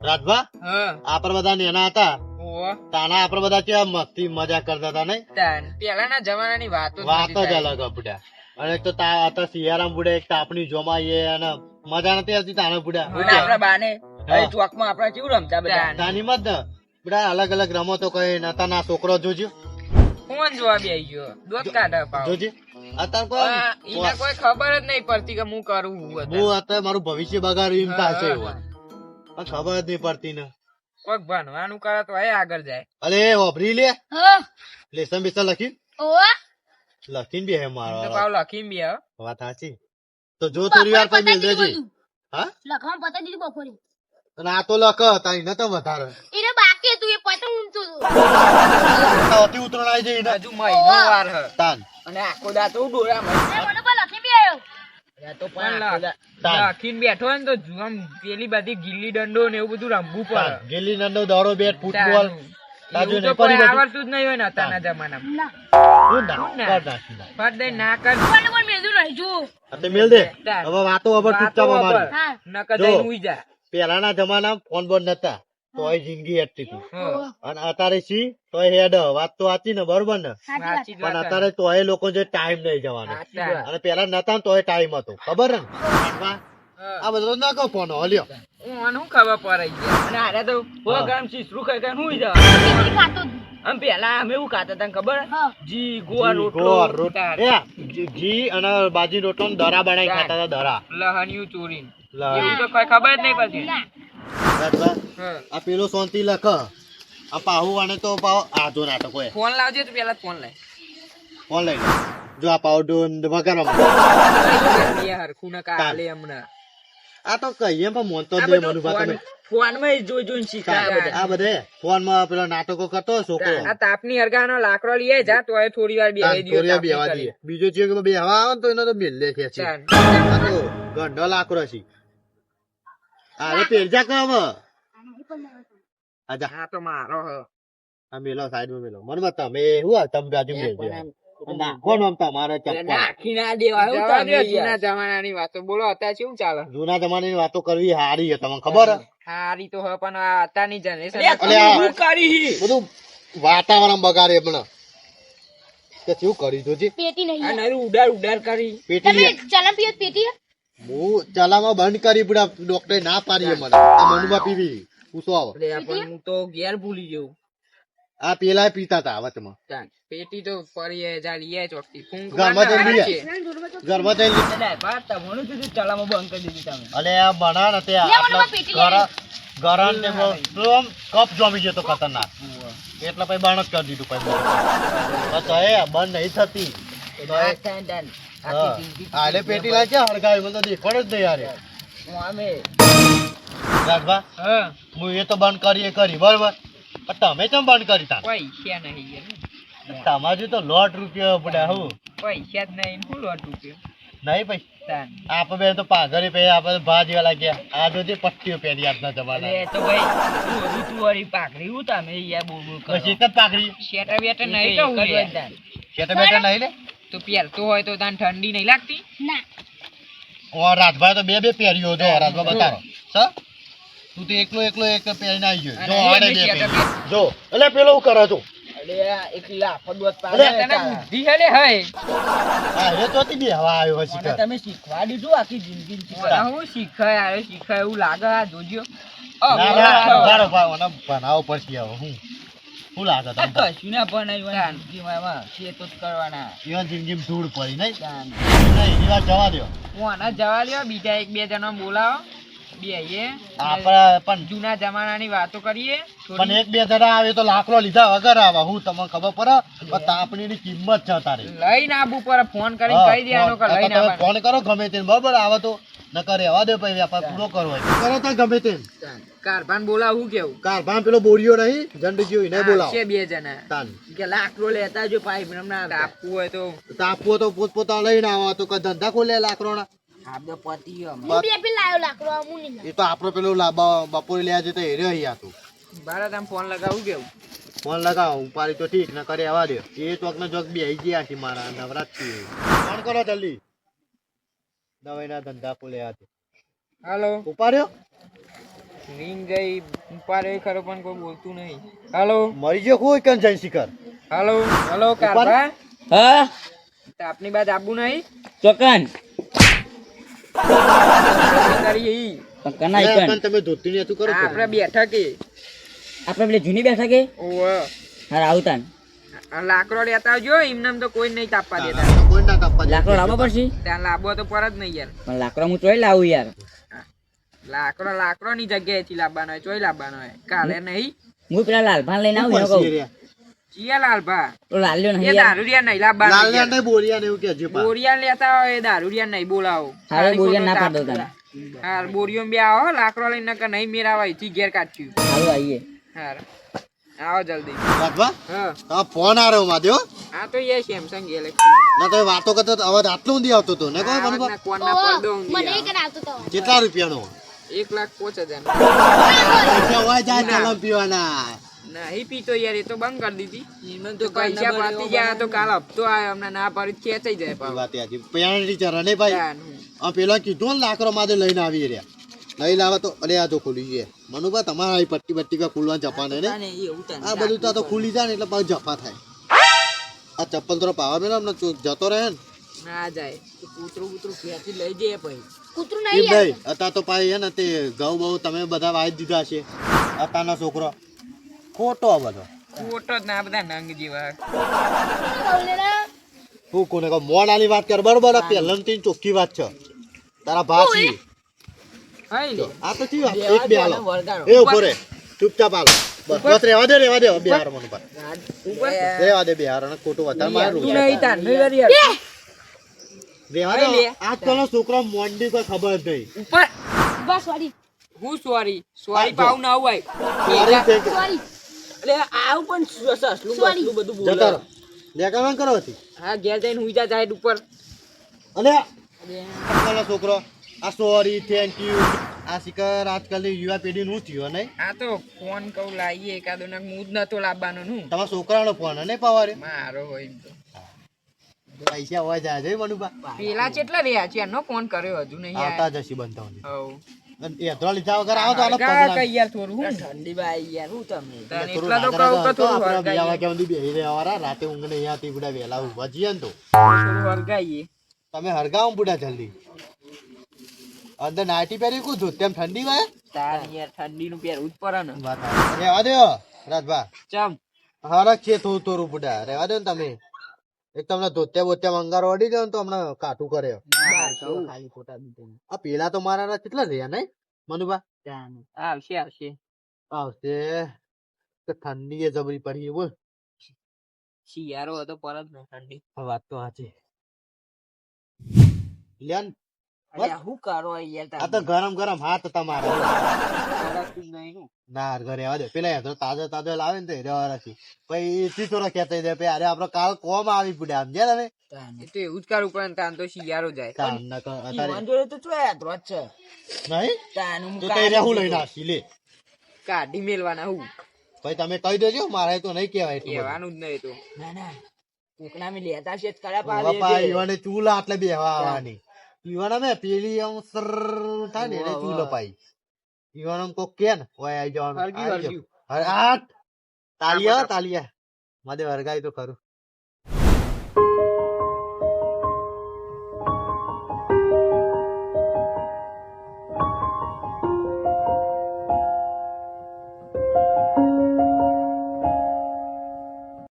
રાજભા હા આપડે બધા નેના હતા ઓહો તાના આપડે બધા કેવા મસ્તી મજા કરતા હતા નહીં પેલાના જમાનાની વાતો જ વાત નથી જ થાય. અલગ બુડા અને એક તો હતા શિયાળામાં બુડા એક તાપણી જોમાઈએ અને મજા નથી આવતી તાને બુડા અને આપણા બાને હા. ચોકમાં આપણે કેવું રમતા બધા તાની મત ને બુડા અલગ અલગ રમતો કઈ નતા ના છોકરો જોજો ફોન જોવા બેહી ગયો દોત કાઢે પાવ જોજે અત્યારે એને કોઈ ખબર જ નહીં પડતી કે હું કરું હું અત્યારે. હું અત્યારે મારું ભવિષ્ય બગાડ્યું એમ થશે હા, એવું પણ ખબર જ નહીં પડતી ને કોઈક ભણવાનું કરે તો એ આગળ જાય અરે ઓભરી લે હા લેસન બેસન લખી ઓવા લખીને બે તો મારો પાવ લખીને બે હો. વાત સાચી તો જો થોડી વાર પછી મેલ દેજે હા લખવાનું પતા દીધું બપોરે અને આ તો લખ તારી ન તો વધારે એને બાકી હતું એ પતંગ ઊંચું અતિ ઉતરણ આવી જઈ ને હજુ મહિનો વાર હે. તાન અને આખો દાતો ડોળામાં મને પણ લખી બી આવ્યો તો લખીને બેઠો હોય ને તો આમ પેલી બધી ગીલી દંડો ને એવું બધું રમવું પડે ગેલી નંદો દોડો બેટ ફૂટબોલ તાજુ એવું નહીં તો કોઈ પડી બધું. આવડતું જ નહીં હોય ને અત્યારના જમાનામાં ના શું ના કર નાખી ના. ફટ દઈ ના કર મને પણ મેજું નહીં જો આ તે મેલ દે હવે વાતો વગર ચૂપચાપ અમારી હા નકર જો. જઈને ઉઈ જા પહેલાના જમાનામાં ફોન બોન નતા તો એ જિંદગી હેઠતી હતી હો. અને અત્યારે સી તો એ હેડ વાત તો સાચી ને બરોબર ને સાચી વાત સાચી જ પણ વાત અત્યારે તો એ લોકો જે ટાઈમ નહીં જવાનો સાચી વાત. અને પેલા નતા ને તો એ ટાઈમ હતો ખબર ને હા. આ બધો ના કહો ફોન હલ્યો મને શું ખબર પડે છે? અને આરે તો હો હા. ગરમ શીશરું ખાઈ ખાઈને હુઈ જવા. કેટલી ખાતો જ. આમ પેલા અમે એવું ખાતા તને ખબર હે? હા જી ગોળ ઘી, રોટલો ગોળ, ઘી અને બાજી રોટલો ને દરા બનાવી ખાતા હતા દરા લહણિયું ચોરીને લા. એવું તો કોઈ ખબર જ નહીં પડતી ના રાજભા, હા. આ પેલો શાંતિ લખ આ પાહુ અને તો પાહુ આધો નાટક હોય ફોન લાવજે તો પેલા ફોન લાય ફોન લઈ લે. જો આ પાહુ ડોન વગર બે હરખું ના કાલે હમણાં આ તો કહીએ પણ મોનતો જ આ નહીં બધું મનુભા તમે ફોનમાં જોઈ જોઈને શીખાય બધા. આ બધે ફોન માં પેલા નાટકો કરતો છોકરો આ તાપની હરગાનો લાકડો લઈએ જા તો એ થોડી વાર બેહી દ્યો થોડી તાપની બેવા કરી. દઈએ બીજો છે કે બેહવા આવે ને તો એનો તો મેલ લે છે ચાલ. આ તો ગંડો લાકડો છે અરે પેરજા કમ આજા આ તો મારો હ. આ મેલો સાઈડ માં મેલો મને બતા તમે હું તમે બાજુ મેલજો નાખો ને આમ તમારે ચપ્પલ નાખી ના દેવાય એવું તમે યાર. જૂના જમાનાની વાતો બોલો અત્યારે કેવું ચાલે જૂના જમાનાની વાતો કરવી હારી છે તમને ખબર હે? હારી તો હ પણ આ અત્યારની જનરેશન અલ્યા. બધું વાતાવરણ બગાડે હમણાં કે શું કરી જોજી પેટી નહીં ઉડાર ઉડાર કરી પેટી તમે લે. ચલણ પીઓ જ પેટી હે? હું ચલામાં બંધ કરી પડા ડોક્ટરે ના પાડી મને આ મનુમાં પીવી પૂછો આવો એટલે પણ હું તો ઘેર ભૂલી જઉં આ પેલા પીતા હતા વચમાં ચાલ. પેટી તો ફરી જા લઈએ ચોકથી ઘરમાં જઈને લઈએ. ઘરમાં જઈને ચલામાં બંધ કરી દીધી તમે અલે આ બના ને તે લે, મને આટલા પેટી લઈ ગરા ગરા ને પેલો આમ કપ જમી ગયો તો ખતરનાક એટલે પછી બાણ જ કરી દીધું પછી તો એ બંધ નહીં થતી આલે પેટી લાગે છે હળગાવી મને તો દેખાડો જ નહીં યાર રાજભા હા હું એ તો બંધ કરી બરોબર પણ તમે કેમ બંધ કરી તા પૈસા નહીં તમારી તો લોટ રૂપિયા પડ્યા હું પૈસા જ નહીં શું લોટ રૂપિયો નહીં ભાઈ તાન. આપણે બે તો પાઘરી પે આપણે ભા જેવા લાગ્યા આ જો જે પટ્ટીઓ પહેરી આજના જમાના અરે તો ભાઈ ઋતુ વાળી પાઘડી હું તમે યાર બોલ બોલ કરો. બસ એક જ પાઘડી શેટા બેટા નહીં કહું યાર. બેઠા બેઠા નહીં લે તો પહેરતો હોય તો તાન ઠંડી નહીં લાગતી ના ઓ રાજભાઈ તો બે પહેર્યો જો રાજભા બતાવો સર તું તો એકલો એક પહેરીને આવી ગયો જો આડે બે પહેરી. જો એટલે પેલો હું કરે છો બુદ્ધિ હે લે હે હા એ તો હતી બે હવા આવ્યો પછી કર. તમે શીખવા દીધું આખી જિંદગી હું શીખાય અરે શીખાય એવું લાગે આ જોજો ના ના ઉભારો ભાવ અને બનાવો પડશે હવે હું લાગે તમને કશું ના બનાવ્યું જિંદગીમાં ખેતો જ કરવાના જીવન જિંદગીમાં ધૂળ પડી નહીં તાન. નહીં એ વાત જવા દો હું આના જવા લ્યો બીજા એક બે જણા બોલાવો બે આપણા પણ જૂના જમાનાની વાતો કરીએ પણ એક બે જણા આવે તો લાકડો લીધા વગર આવે હું તમને ખબર પડે પણ તાપણીની કિંમત છે તારે લઈને આબુ પર ફોન કરીને કહી દેવાનો કે લઈને આવવાનું. ફોન કરો ગમે તે બરોબર આવે તો નકર રહેવા દે પછી વેપાર પૂરો કરવો હોય તો કરો તો ગમે તે કારભાન બોલાવું કેવું કારભાન પેલો બોરિયો નહીં જંડકીઓ એને બોલાવો છે બે જણા તાન કે લાકડો લેતા જો પાઇપ આપવું હોય તો તાપવો તો પોતપોતા લઈને આવો તો કઈ ધંધા ખોલે લાકડોના આપડે પતિ હું બે પેલા લાયો લાકડો હું નહીં એ તો આપડે પેલો બપોરે લે છે તો એ રહ્યો અહીંયા તો બારા તમે ફોન લગાવું કેવું ફોન લગાવો ઉપાડી તો ઠીક ન કરે આવવા દે એ ચોક ને ચોક બેસી ગયા છે મારા નવરાત છે ફોન કરો જલ્દી દવાઈના ધંધા ખોલ્યા છે હાલો ઉપાડ્યો રિંગ ગઈ ઉપાડ્યો ખરો પણ કોઈ બોલતું નહીં. હાલો મરી ગયો કોઈ કન જઈ શિખર હાલો હાલો કારભા હા આપની બાદ આબુ નહીં ચોકન કરી ઈ. પણ કનાઈ કન પણ તમે ધોતી ને તું કરો છો. આપણે બેઠા કે આપણે પેલી જૂની બેઠા કે ઓવે હાર આવતાન આ લાકડો લેતા આવજો એમનેમ તો કોઈ નહીં તાપવા દેતા. કોઈ ના કાપવા લાકડો લાવવો પડશે ત્યાં લાવવો તો પર જ નહીં યાર. પણ લાકડો હું ચોય લાવું યાર લાકડો ની જગ્યાએથી લાવવાનો હોય ચોય લાવવાનો હોય કાલે નહીં. હું પેલા લાલભાન લઈને આવું એનો કહું ચિયા લાલભા તો લાલ્યો એ નહીં યાર દારૂડિયા નહીં લાવવાનો લાલ્યા યાર. ને બોરિયા ને એવું કેજો પા બોરિયા લેતા હોય એ દારૂડિયા નહીં બોલાવો. હારે બોરિયા ના પાડો તને હાર બોરિયો બે આવો લાકડો લઈને નકર નહીં મેરાવાય થી ઘેર કાઢ્યું. હાલો આવીએ હાર આવો જલ્દી. રાધવા હા આ ફોન આ રહ્યો માધ્યો આ તો એ સેમસંગ ગેલેક્સી ના તો એ વાતો કરતો તો અવાજ આટલો ઊંધી આવતો હતો ને કોઈ મને ના કોણના પડદો ઊંધી મને આવે. કરાવતો તો કેટલા રૂપિયાનો 1,05,000 પૈસા હોય જાય ચલમ પીવાના નહીં પીતો યાર એ તો બંધ કરી દીધી. તો પૈસા પાતી જાય તો કાલ હપ્તો આવે અમને ના પાડી ખેંચાઈ જાય એ પાછો. વાત યાજી પેણરી ચરણે ભાઈ તાનું. આ પેલા કીધું ને લાકડો માથે લઈને આવી રહ્યા લઈ લાવે તો અરે આ તો ખુલી છે મનુભા તમારા અહીં પટ્ટી બટ્ટી કા ખુલવા જપા ને આ બધું તો ખુલી જાય ને એટલે પાછું જપા થાય આ ચપ્પલ તો પાવા મેલા અમને જતો રહે ને ના જાય તો કૂતરું ખેંચી લઈ જઈએ પછી. કૂતરું એમ નહીં નહીં અત્યારે તો પાછી હે ને તે ઘઉં બહુ તમે બધા વાવી દીધા છે અત્યારનો છોકરો ખોટો આ બધો ખોટો જ ના બધા નંગ જેવા. હું કોને કહું મોડ આલી વાત કર બરોબર પહેલા ની ચોખ્ખી વાત છે તારા ભાસી હઈ લે. આ તો ચી વાત એક બે હાલો એ ઉભો રે ચૂપચાપ હાલો બસ બસ રેવા દે બે હાર મને પર ઉપર રેવા દે બે હાર અને ખોટું વધારે મારું તું નહીં તાર નહીં કરી યાર. રેવા દે લે. આજ પેલો છોકરો મોંડી કોઈ ખબર જ નહીં ઉપર બસ સોરી હું સોરી પાવ ના હોય. સોરી તે કે- સોરી જતા રહો લેકામાં કરો હતી હા ઘેર જઈને હુઈ જા જાય ઉપર. અને પેલો છોકરો આ સોરી થેન્ક યુ આ શિકર આજકાલની યુવા પેઢી નું થયું નહીં આ તો ફોન કહું લાવીએ એકાદો ને હું જ નતો લાવવાનો હું તમારા છોકરાનો ફોન અને પવારે મારો હોય એમ તો. પૈસા હોય જાય છે મનુભા પેલા કેટલા રહ્યા છે એનો ફોન કર્યો હજુ નહીં આવતા આયા. જશી બનતા હવ. એ ધ્રો લીધા વગર આવો તો આનો હરગા પગલા કઈ યાર થોડું હું. તને એટલા તો કહું કે થોડું હરગાઈએ. રાતે ઊંઘ ને અહીંયાથી બુડા વહેલા ઉભા છીએ ને તો થોડું હરગાઈએ. તમે હરગાવ બુડા જલ્દી અંદર નાઇટી પહેરી કું છું તેમ ઠંડી હોય તાર યાર ઠંડીનું પહેરવું જ પડે ને. રેવા દો રાજભા ચમ હરક છે થોડું થોડું બુડા રેવા દો ને તમે એક તમને ધોત્યા બોત્યા મંગારો અડી દો ને તો હમણાં કાઠું કરે આ પેલા તો મારા કેટલા રહ્યા નહીં મનુભા આવશે આવશે. આવશે તો ઠંડી એ જબરી પડી બોલ શિયાળો હતો પરત ને ઠંડી. વાત તો સાચી લ્યાન શું કરો યાર આ તો ગરમ ગરમ હાથ તમારા નહીં ના ઘરે રહેવા દે પેલા હેઠળ તાજો તાજો લાવે ને તો રહેવા રાખી પછી એથી થોડા ખેંચાઈ દે પછી અરે આપડે કાલ કોમ આવી પડ્યા સમજ્યા તમે એ તો એવું જ કરવું પડે ને તાન તો શિયાળો જાય. કામ ના કર અત્યારે નહીં તાનું તો તઈ રહેવું લઈને આવશી લે કાઢી મેલવાના હું પછી તમે કહી દેજો મારે તો નહીં કહેવાય એટલું બધું. કહેવાનું જ નહીં તો. બાપા ઈવાને ચૂલા એટલે બેહવા આવવાની ઈવાના મેં પેલી આમ સર થાય ને એટલે ચૂલો પાઈ ઈવાન આમ કોક કે ને ઓય આઈ જવાનું હરગ્યું, આઈ જાઓ. હરગ્યું. આઠ તાલિયા માદે હરગાય તો ખરું